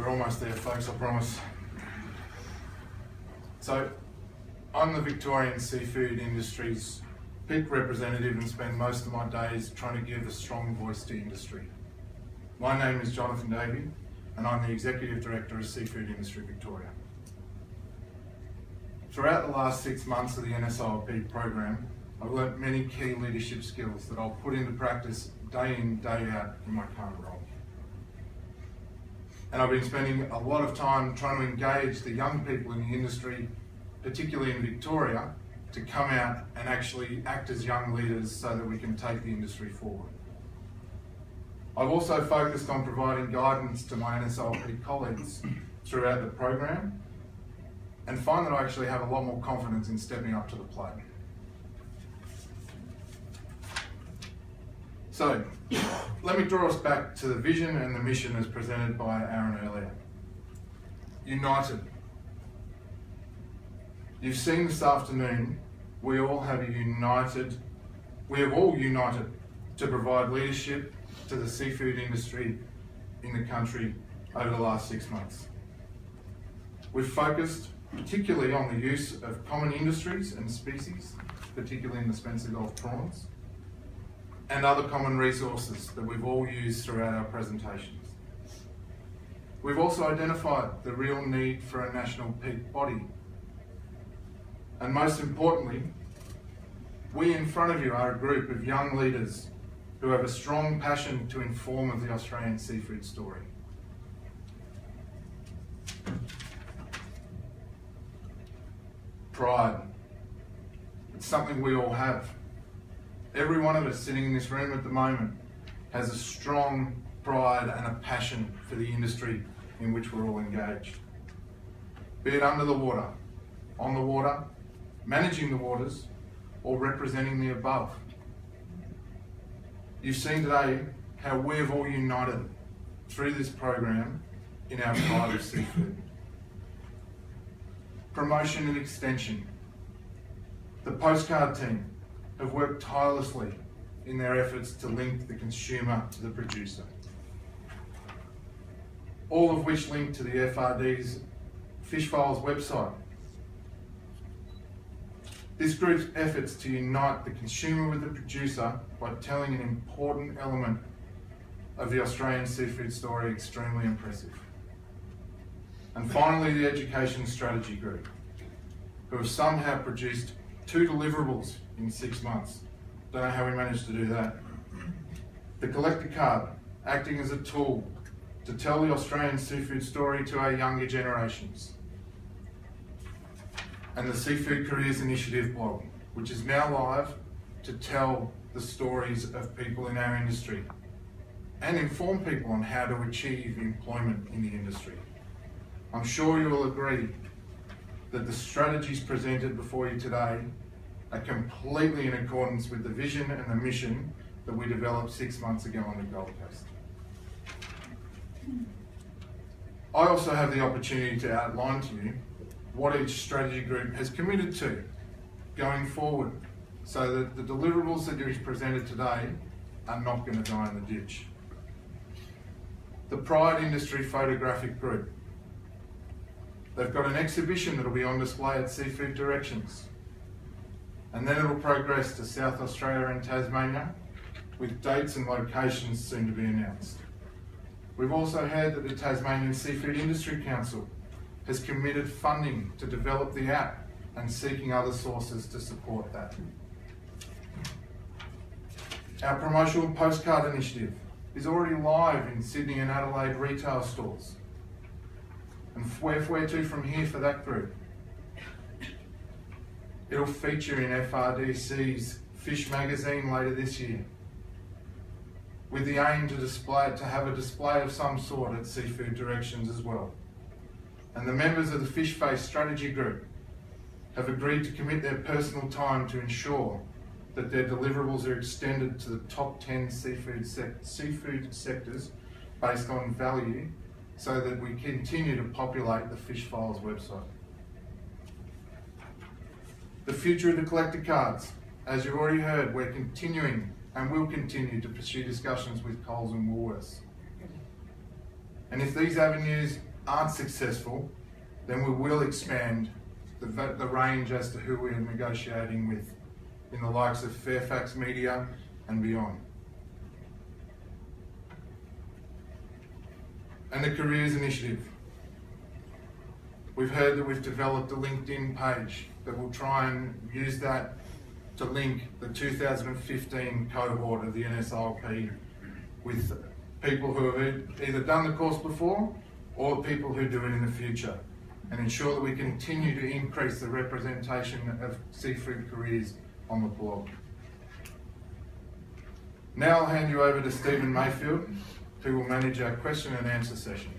We're almost there, folks, I promise. So, I'm the Victorian seafood industry's peak representative and spend most of my days trying to give a strong voice to industry. My name is Jonathan Davey, and I'm the Executive Director of Seafood Industry Victoria. Throughout the last 6 months of the NSILP program, I've learnt many key leadership skills that I'll put into practice day in, day out in my current role. And I've been spending a lot of time trying to engage the young people in the industry, particularly in Victoria, to come out and actually act as young leaders so that we can take the industry forward. I've also focused on providing guidance to my NSILP colleagues throughout the program and find that I actually have a lot more confidence in stepping up to the plate. So, let me draw us back to the vision and the mission as presented by Aaron earlier. United. You've seen this afternoon, we have all united to provide leadership to the seafood industry in the country over the last 6 months. We've focused particularly on the use of common industries and species, particularly in the Spencer Gulf prawns, and other common resources that we've all used throughout our presentations. We've also identified the real need for a national peak body. And most importantly, we in front of you are a group of young leaders who have a strong passion to inform of the Australian seafood story. Pride. It's something we all have. Every one of us sitting in this room at the moment has a strong pride and a passion for the industry in which we're all engaged. Be it under the water, on the water, managing the waters, or representing the above. You've seen today how we've all united through this program in our pride of seafood. Promotion and extension. The postcard team have worked tirelessly in their efforts to link the consumer to the producer. All of which link to the FRD's Fishfiles website. This group's efforts to unite the consumer with the producer by telling an important element of the Australian seafood story extremely impressive. And finally, the Education Strategy Group, who have somehow produced 2 deliverables in 6 months. Don't know how we managed to do that. The collector card, acting as a tool to tell the Australian seafood story to our younger generations. And the Seafood Careers Initiative blog, which is now live to tell the stories of people in our industry and inform people on how to achieve employment in the industry. I'm sure you will agree that the strategies presented before you today are completely in accordance with the vision and the mission that we developed 6 months ago on the Gold Coast. I also have the opportunity to outline to you what each strategy group has committed to going forward so that the deliverables that are presented today are not going to die in the ditch. The Pride Industry Photographic Group. They've got an exhibition that will be on display at Seafood Directions. And then it'll progress to South Australia and Tasmania with dates and locations soon to be announced. We've also heard that the Tasmanian Seafood Industry Council has committed funding to develop the app and seeking other sources to support that. Our promotional postcard initiative is already live in Sydney and Adelaide retail stores. And where to from here for that group? It'll feature in FRDC's Fish magazine later this year, with the aim to have a display of some sort at Seafood Directions as well. And the members of the Fish Face Strategy Group have agreed to commit their personal time to ensure that their deliverables are extended to the top 10 seafood sectors based on value so that we continue to populate the Fishfiles website. The future of the collector cards. As you've already heard, we're continuing and will continue to pursue discussions with Coles and Woolworths. And if these avenues aren't successful, then we will expand the range as to who we're negotiating with in the likes of Fairfax Media and beyond. And the Careers Initiative. We've heard that we've developed a LinkedIn page that will try and use that to link the 2015 cohort of the NSILP with people who have either done the course before or people who do it in the future, and ensure that we continue to increase the representation of seafood careers on the blog. Now I'll hand you over to Stephen Mayfield, who will manage our question and answer session.